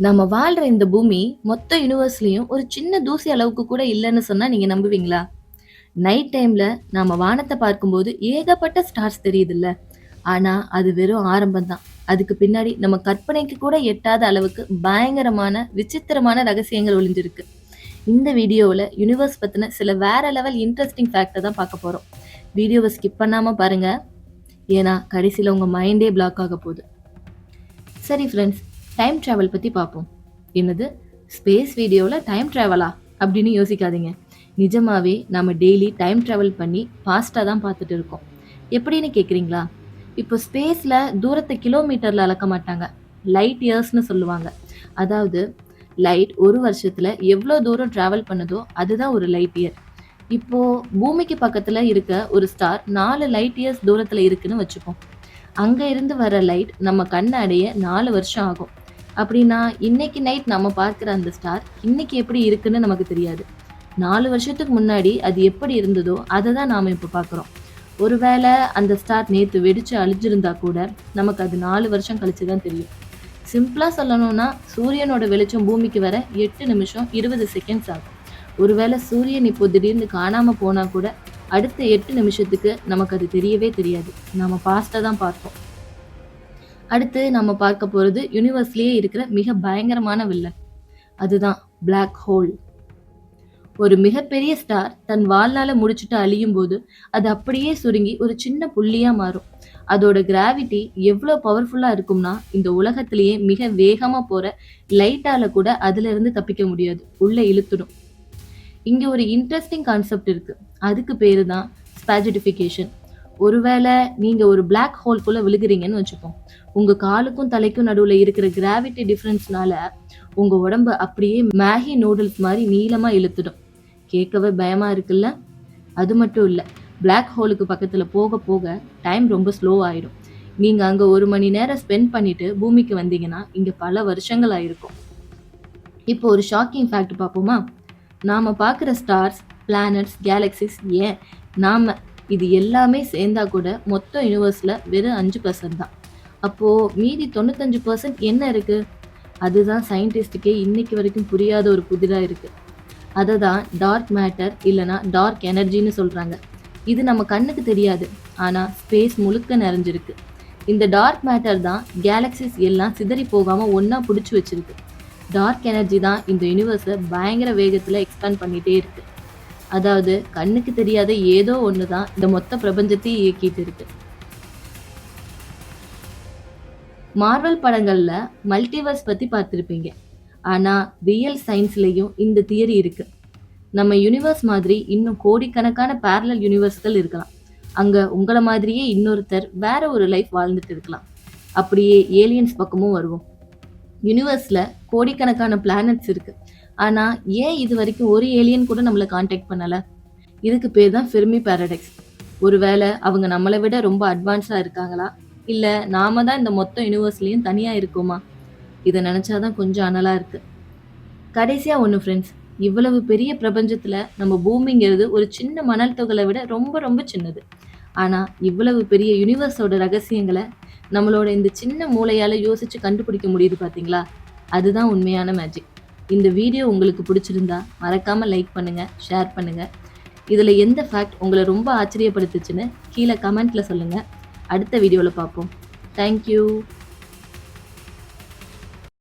நம்ம வாழ்ற இந்த பூமி மொத்த யுனிவர்ஸ்லயும் ஒரு சின்ன தூசி அளவுக்கு கூட இல்லைன்னு சொன்னா நீங்க நம்புவீங்களா? நைட் டைம்ல நாம வானத்தை பார்க்கும்போது ஏகப்பட்ட ஸ்டார்ஸ் தெரியுதுல்ல. ஆனா அது வெறும் ஆரம்பம் தான். அதுக்கு பின்னாடி நம்ம கற்பனைக்கு கூட எட்டாத அளவுக்கு பயங்கரமான விசித்திரமான ரகசியங்கள் ஒளிஞ்சிருக்கு. இந்த வீடியோவில் யுனிவர்ஸ் பத்தின சில வேற லெவல் இன்ட்ரெஸ்டிங் ஃபேக்டை தான் பார்க்க போறோம். வீடியோவை ஸ்கிப் பண்ணாம பாருங்க. ஏன்னா கடைசியில் உங்க மைண்டே பிளாக் ஆக போகுது. சரி ஃப்ரெண்ட்ஸ், டைம் ட்ராவல் பற்றி பார்ப்போம். என்னது, ஸ்பேஸ் வீடியோவில் டைம் ட்ராவலா அப்படின்னு யோசிக்காதீங்க. நிஜமாவே நம்ம டெய்லி டைம் ட்ராவல் பண்ணி ஃபாஸ்ட்டாக தான் பார்த்துட்டு இருக்கோம். எப்படின்னு கேட்குறீங்களா? இப்போ ஸ்பேஸில் தூரத்தை கிலோமீட்டரில் அளக்க மாட்டாங்க, லைட் இயர்ஸ்னு சொல்லுவாங்க. அதாவது லைட் ஒரு வருஷத்தில் எவ்வளோ தூரம் ட்ராவல் பண்ணுதோ அதுதான் ஒரு லைட் இயர். இப்போது பூமிக்கு பக்கத்தில் இருக்க ஒரு ஸ்டார் 4 லைட் இயர்ஸ் தூரத்தில் இருக்குன்னு வச்சுப்போம். அங்க இருந்து வர லைட் நம்ம கண்ண அடைய 4 வருஷம் ஆகும். அப்படின்னா இன்னைக்கு நைட் நம்ம பார்க்குற அந்த ஸ்டார் இன்னைக்கு எப்படி இருக்குன்னு நமக்கு தெரியாது. 4 வருஷத்துக்கு முன்னாடி அது எப்படி இருந்ததோ அதை தான் நாம இப்போ பார்க்குறோம். ஒருவேளை அந்த ஸ்டார் நேத்து வெடிச்சு அழிஞ்சிருந்தா கூட நமக்கு அது 4 வருஷம் கழிச்சு தான் தெரியும். சிம்பிளா சொல்லணும்னா சூரியனோட வெளிச்சம் பூமிக்கு வர 8 நிமிஷம் 20 செகண்ட்ஸ் ஆகும். ஒருவேளை சூரியன் இப்போ திடீர்னு காணாம போனா கூட அடுத்த 8 நிமிஷத்துக்கு நமக்கு அது தெரியவே தெரியாது. நம்ம ஃபாஸ்ட்டாக தான் பார்ப்போம். அடுத்து நம்ம பார்க்க போகிறது யூனிவர்ஸ்லேயே இருக்கிற மிக பயங்கரமான வில்லன். அதுதான் பிளாக் ஹோல். ஒரு மிகப்பெரிய ஸ்டார் தன் வாழ்நாளை முடிச்சுட்டு அழியும் போது அது அப்படியே சுருங்கி ஒரு சின்ன புள்ளியா மாறும். அதோட கிராவிட்டி எவ்வளோ பவர்ஃபுல்லா இருக்கும்னா இந்த உலகத்திலேயே மிக வேகமா போற லைட்டால கூட அதுல இருந்து தப்பிக்க முடியாது, உள்ள இழுத்துடும். இங்க ஒரு இன்ட்ரெஸ்டிங் கான்செப்ட் இருக்கு. அதுக்கு பேரு தான் ஸ்பாஜிடிஃபிகேஷன். ஒருவேளை நீங்க ஒரு பிளாக் ஹோல்குள்ள விழுகிறீங்கன்னு வச்சுப்போம். உங்க காலுக்கும் தலைக்கும் நடுவுல இருக்கிற கிராவிட்டி டிஃபரன்ஸ்னால உங்க உடம்பு அப்படியே மேகி நூடுல்ஸ் மாதிரி நீளமா இழுத்துடும். கேட்கவே பயமா இருக்குல்ல? அது மட்டும் இல்ல, பிளாக் ஹோலுக்கு பக்கத்துல போக போக டைம் ரொம்ப ஸ்லோ ஆயிடும். நீங்க அங்க 1 மணி நேரம் ஸ்பெண்ட் பண்ணிட்டு பூமிக்கு வந்தீங்கன்னா இங்க பல வருஷங்கள் ஆயிருக்கும். இப்போ ஒரு ஷாக்கிங் ஃபேக்ட் பார்ப்போமா? நாம பார்க்குற ஸ்டார்ஸ், பிளானட்ஸ், கேலக்சிஸ், ஏன் நாம இது எல்லாமே சேர்ந்தா கூட மொத்த யூனிவர்ஸில் வெறும் 5% தான். அப்போது மீதி 95% என்ன இருக்குது? அதுதான் சயின்டிஸ்டுக்கே இன்னைக்கு வரைக்கும் புரியாத ஒரு புதிராக இருக்குது. அதை தான் டார்க் மேட்டர் இல்லைனா டார்க் எனர்ஜின்னு சொல்கிறாங்க. இது நம்ம கண்ணுக்கு தெரியாது, ஆனால் ஸ்பேஸ் முழுக்க நிறைஞ்சிருக்கு. இந்த டார்க் மேட்டர் தான் கேலக்சிஸ் எல்லாம் சிதறி போகாமல் ஒன்றா பிடிச்சி வச்சிருக்கு. டார்க் எனர்ஜி தான் இந்த யூனிவர்ஸை பயங்கர வேகத்தில் எக்ஸ்பேண்ட் பண்ணிகிட்டே இருக்கு. அதாவது கண்ணுக்கு தெரியாத ஏதோ ஒன்று தான் இந்த மொத்த பிரபஞ்சத்தையும் இயக்கிட்டு இருக்கு. மார்வல் படங்கள்ல மல்டிவர்ஸ் பற்றி பார்த்துருப்பீங்க. ஆனால் ரியல் சயின்ஸ்லேயும் இந்த தியரி இருக்கு. நம்ம யூனிவர்ஸ் மாதிரி இன்னும் கோடிக்கணக்கான பேரலல் யூனிவர்ஸ்கள் இருக்கலாம். அங்கே உங்களை மாதிரியே இன்னொருத்தர் வேற ஒரு லைஃப் வாழ்ந்துட்டு இருக்கலாம். அப்படியே ஏலியன்ஸ் பக்கமும் வருவோம். யூனிவர்ஸில் கோடிக்கணக்கான பிளானட்ஸ் இருக்கு. ஆனால் ஏன் இது வரைக்கும் ஒரு ஏலியன் கூட நம்மளை காண்டாக்ட் பண்ணலை? இதுக்கு பேர் தான் ஃபெர்மி பேரடாக்ஸ். ஒருவேளை அவங்க நம்மளை விட ரொம்ப அட்வான்ஸாக இருக்காங்களா, இல்லை நாம தான் இந்த மொத்த யூனிவர்ஸ்லேயும் தனியாக இருக்கோமா? இதை நினச்சாதான் கொஞ்சம் அனலாக இருக்கு. கடைசியாக ஒன்று ஃப்ரெண்ட்ஸ், இவ்வளவு பெரிய பிரபஞ்சத்தில் நம்ம பூமிங்கிறது ஒரு சின்ன மணல் தொகலை விட ரொம்ப ரொம்ப சின்னது. ஆனால் இவ்வளவு பெரிய யூனிவர்ஸோட ரகசியங்களை நம்மளோட இந்த சின்ன மூளையால் யோசித்து கண்டுபிடிக்க முடியுது பார்த்தீங்களா? அதுதான் உண்மையான மேஜிக். இந்த வீடியோ உங்களுக்கு பிடிச்சிருந்தா மறக்காமல் லைக் பண்ணுங்கள், ஷேர் பண்ணுங்கள். இதில் எந்த ஃபேக்ட் உங்களை ரொம்ப ஆச்சரியப்படுத்துச்சுன்னு கீழே கமெண்ட்டில் சொல்லுங்கள். அடுத்த வீடியோவில் பார்ப்போம். தேங்க்யூ.